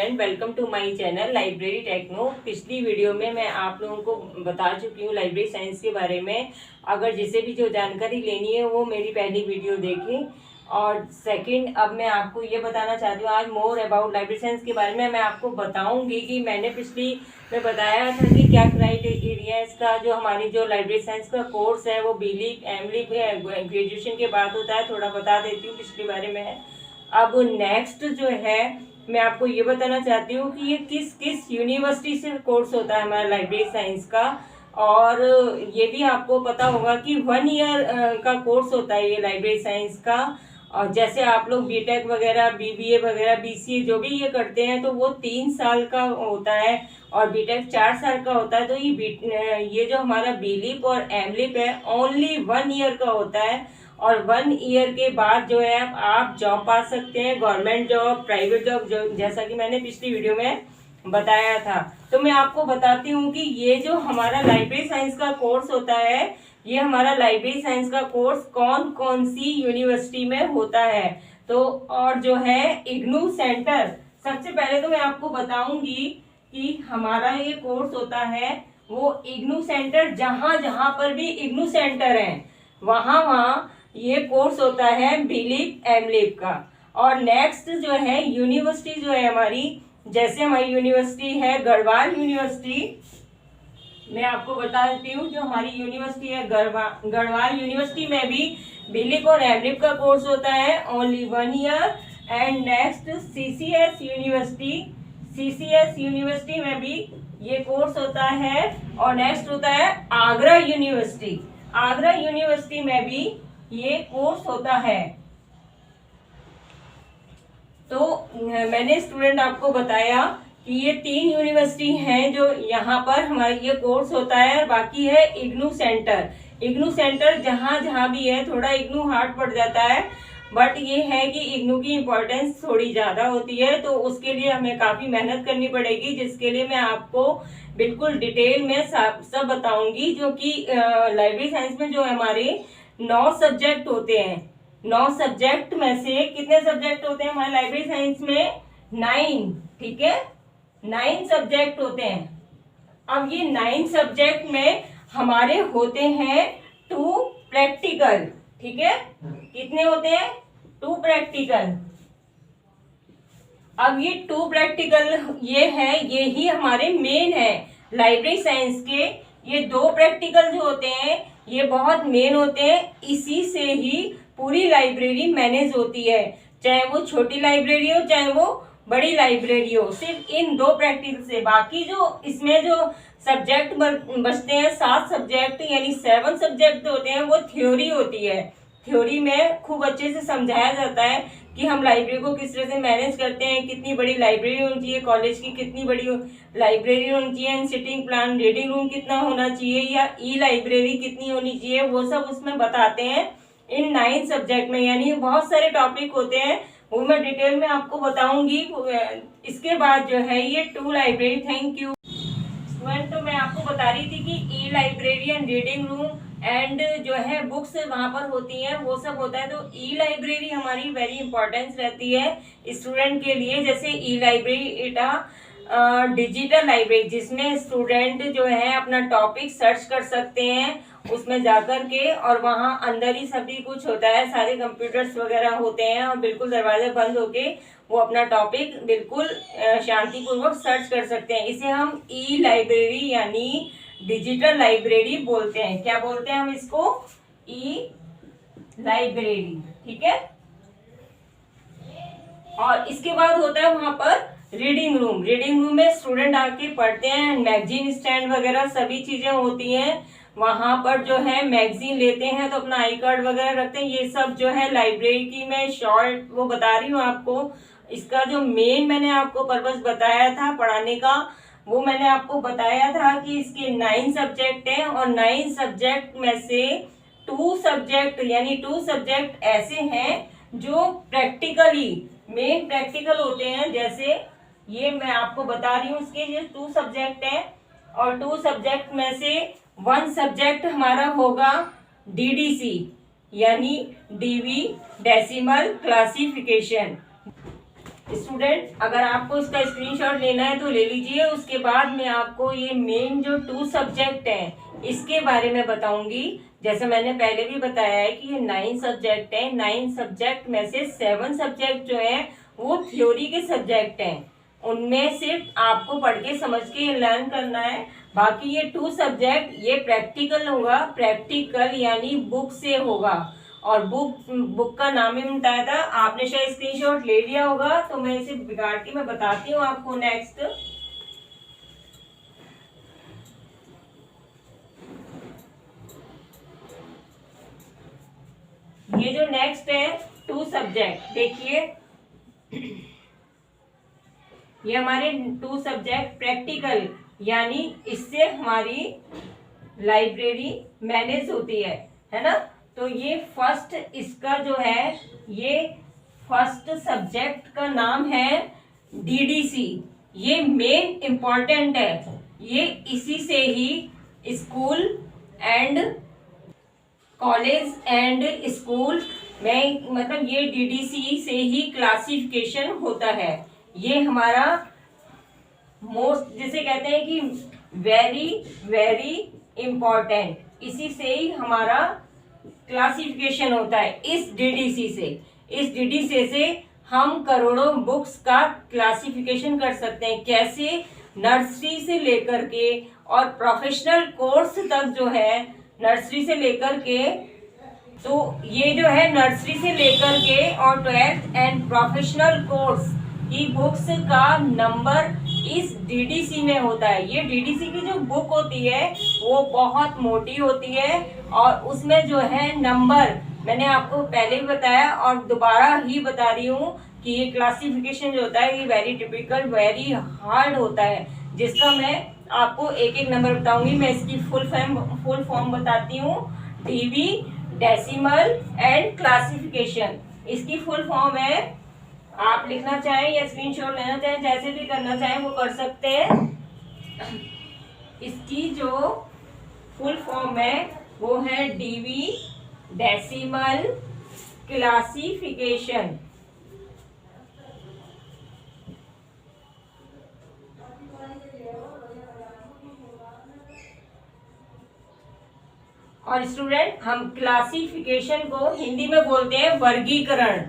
Student, welcome to my channel library techno. पिछली video में मैं आप लोगों को बता चुकी हूँ लाइब्रेरी साइंस के बारे में। अगर जिसे भी जो जानकारी लेनी है वो मेरी पहली वीडियो देखें। और सेकंड, अब मैं आपको ये बताना चाहती हूँ आज मोर अबाउट लाइब्रेरी साइंस के बारे में। मैं आपको बताऊंगी कि मैंने पिछली में बताया था कि क्या क्राइटेरिया है इसका। जो हमारी जो लाइब्रेरी साइंस का कोर्स है वो बीलिप एमलिप ग्रेजुएशन के बाद होता है। थोड़ा बता देती हूँ, पिछले बारे में है। अब नेक्स्ट जो है मैं आपको ये बताना चाहती हूँ कि ये किस किस यूनिवर्सिटी से कोर्स होता है हमारा लाइब्रेरी साइंस का। और ये भी आपको पता होगा कि 1 ईयर का कोर्स होता है ये लाइब्रेरी साइंस का। और जैसे आप लोग बीटेक वगैरह, बीबीए वगैरह, बीसीए जो भी ये करते हैं तो वो 3 साल का होता है और बीटेक 4 साल का होता है। तो ये जो हमारा बीलिप और एमलिप है ओनली 1 ईयर का होता है। और 1 ईयर के बाद जो है आप जॉब पा सकते हैं, गवर्नमेंट जॉब, प्राइवेट जॉब, जैसा कि मैंने पिछली वीडियो में बताया था। तो मैं आपको बताती हूँ कि ये जो हमारा लाइब्रेरी साइंस का कोर्स होता है, ये हमारा लाइब्रेरी साइंस का कोर्स कौन कौन सी यूनिवर्सिटी में होता है। तो और जो है इग्नू सेंटर, सबसे पहले तो मैं आपको बताऊंगी कि हमारा ये कोर्स होता है वो इग्नू सेंटर, जहां जहां पर भी इग्नू सेंटर है वहां वहां ये कोर्स होता है बीलिप एमलिप का। और नेक्स्ट जो है यूनिवर्सिटी जो है हमारी, जैसे हमारी यूनिवर्सिटी है गढ़वाल यूनिवर्सिटी, मैं आपको बता देती हूँ जो हमारी यूनिवर्सिटी है गढ़वाल यूनिवर्सिटी में भी बीलिप और एमलिप का कोर्स होता है only 1 year. And next CCS university में भी ये कोर्स होता है। और नेक्स्ट होता है आगरा यूनिवर्सिटी में भी ये कोर्स होता है। तो मैंने स्टूडेंट आपको बताया कि ये 3 यूनिवर्सिटी हैं जो यहाँ पर हमारा ये कोर्स होता है। बाकी है इग्नू सेंटर जहाँ जहाँ भी है। थोड़ा इग्नू हार्ड पड़ जाता है, बट ये है कि इग्नू की इम्पोर्टेंस थोड़ी ज़्यादा होती है, तो उसके लिए हमें काफ़ी मेहनत करनी पड़ेगी, जिसके लिए मैं आपको बिल्कुल डिटेल में सब बताऊंगी। जो कि लाइब्रेरी साइंस में जो हमारे 9 सब्जेक्ट होते हैं, 9 सब्जेक्ट में से कितने सब्जेक्ट होते हैं हमारे लाइब्रेरी साइंस में? 9। ठीक है, 9 सब्जेक्ट होते हैं। अब ये 9 सब्जेक्ट में हमारे होते हैं 2 प्रैक्टिकल। ठीक है, कितने होते हैं? 2 प्रैक्टिकल। अब ये 2 प्रैक्टिकल ये ही हमारे मेन है लाइब्रेरी साइंस के। ये 2 प्रैक्टिकल जो होते हैं ये बहुत मेन होते हैं, इसी से ही पूरी लाइब्रेरी मैनेज होती है, चाहे वो छोटी लाइब्रेरी हो चाहे वो बड़ी लाइब्रेरी हो। सिर्फ इन 2 प्रैक्टिकल से, बाकी जो इसमें जो सब्जेक्ट बचते हैं 7 सब्जेक्ट यानी 7 सब्जेक्ट होते हैं, वो थ्योरी होती है। थ्योरी में खूब अच्छे से समझाया जाता है कि हम लाइब्रेरी को किस तरह से मैनेज करते हैं, कितनी बड़ी लाइब्रेरी होनी चाहिए, कॉलेज की कितनी बड़ी लाइब्रेरी होनी चाहिए, सिटिंग प्लान, रीडिंग रूम कितना होना चाहिए, या ई लाइब्रेरी कितनी होनी चाहिए, वो सब उसमें बताते हैं इन 9 सब्जेक्ट में। यानी बहुत सारे टॉपिक होते हैं, वो मैं डिटेल में आपको बताऊंगी। इसके बाद जो है ये 2 लाइब्रेरी, थैंक यू स्टूडेंट। तो मैं आपको बता रही थी कि ई library and reading room and जो है बुक्स वहां पर होती हैं, वो सब होता है। तो ई लाइब्रेरी हमारी वेरी इंपॉर्टेंस रहती है स्टूडेंट के लिए। जैसे ई लाइब्रेरी डिजिटल लाइब्रेरी, जिसमें स्टूडेंट जो है अपना टॉपिक सर्च कर सकते हैं उसमें जाकर के, और वहाँ अंदर ही सभी कुछ होता है, सारे कंप्यूटर्स वगैरह होते हैं और बिल्कुल दरवाजे बंद होके वो अपना टॉपिक बिल्कुल शांतिपूर्वक सर्च कर सकते हैं। इसे हम ई लाइब्रेरी यानी डिजिटल लाइब्रेरी बोलते हैं। क्या बोलते हैं हम इसको? ई लाइब्रेरी। ठीक है, और इसके बाद होता है वहां पर रीडिंग रूम में स्टूडेंट आके पढ़ते हैं, मैगजीन स्टैंड वगैरह सभी चीजें होती हैं। वहां पर जो है मैगजीन लेते हैं तो अपना आई कार्ड वगैरह रखते हैं। ये सब जो है लाइब्रेरी की मैं शॉर्ट वो बता रही हूँ आपको। इसका जो मेन मैंने आपको पर्पस बताया था पढ़ाने का, वो मैंने आपको बताया था कि इसके 9 सब्जेक्ट हैं और 9 सब्जेक्ट में से 2 सब्जेक्ट ऐसे हैं जो प्रैक्टिकली मेन प्रैक्टिकल होते हैं। जैसे ये मैं आपको बता रही हूँ, इसके ये 2 सब्जेक्ट हैं और 2 सब्जेक्ट में से 1 सब्जेक्ट हमारा होगा डीडीसी यानी डीवी डेसिमल क्लासिफिकेशन। स्टूडेंट अगर आपको इसका स्क्रीनशॉट लेना है तो ले लीजिए। उसके बाद मैं आपको ये मेन जो 2 सब्जेक्ट हैं इसके बारे में बताऊंगी। जैसे मैंने पहले भी बताया है कि ये 9 सब्जेक्ट हैं। 9 सब्जेक्ट में से 7 सब्जेक्ट जो है वो थ्योरी के सब्जेक्ट हैं। उनमें सिर्फ आपको पढ़ के समझ के लर्न करना है। बाकी ये 2 सब्जेक्ट ये प्रैक्टिकल होगा। प्रैक्टिकल यानी बुक से होगा। और बुक का नाम ही बताया था, आपने शायद स्क्रीनशॉट ले लिया होगा, तो मैं इसे बिगाड़ के मैं बताती हूँ आपको। नेक्स्ट ये जो नेक्स्ट है 2 सब्जेक्ट, देखिए ये हमारे 2 सब्जेक्ट प्रैक्टिकल, यानी इससे हमारी लाइब्रेरी मैनेज होती है ना। तो ये फर्स्ट इसका जो है ये फर्स्ट सब्जेक्ट का नाम है डीडीसी। ये मेन इम्पॉर्टेंट है। ये इसी से ही school and college and school में, मतलब ये डीडीसी से ही क्लासिफिकेशन होता है। ये हमारा मोस्ट, जिसे कहते हैं कि वेरी वेरी इम्पॉर्टेंट, इसी से ही हमारा क्लासिफिकेशन होता है। इस डीडीसी से हम करोड़ों बुक्स का क्लासिफिकेशन कर सकते हैं। कैसे? नर्सरी से लेकर के और प्रोफेशनल कोर्स तक जो है, नर्सरी से लेकर के, तो ये जो है नर्सरी से लेकर के और 12th एंड प्रोफेशनल कोर्स की बुक्स का नंबर इस डीडीसी में होता है। ये डीडीसी की जो बुक होती है वो बहुत मोटी होती है और उसमें जो है नंबर, मैंने आपको पहले भी बताया और दोबारा ही बता रही हूँ कि ये क्लासिफिकेशन जो होता है ये वेरी टिपिकल, वेरी हार्ड होता है, जिसका मैं आपको एक एक नंबर बताऊंगी। मैं इसकी फुल फॉर्म बताती हूँ। डीवी, डेसिमल एंड क्लासिफिकेशन, इसकी फुल फॉर्म है। आप लिखना चाहें या स्क्रीनशॉट लेना चाहें, जैसे भी करना चाहें वो कर सकते हैं। इसकी जो फुल फॉर्म है वो है डीवी, डेसिमल, क्लासिफिकेशन। और स्टूडेंट हम क्लासिफिकेशन को हिंदी में बोलते हैं वर्गीकरण।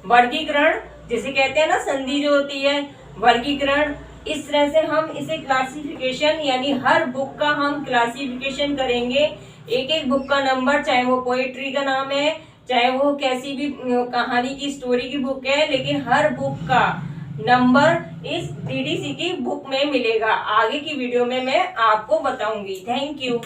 वर्गीकरण जिसे कहते हैं ना, संधि जो होती है, वर्गीकरण। इस तरह से हम इसे क्लासिफिकेशन, यानी हर बुक का हम क्लासिफिकेशन करेंगे। एक एक बुक का नंबर, चाहे वो पोएट्री का नाम है, चाहे वो कैसी भी कहानी की स्टोरी की बुक है, लेकिन हर बुक का नंबर इस डीडीसी की बुक में मिलेगा। आगे की वीडियो में मैं आपको बताऊंगी। Thank you.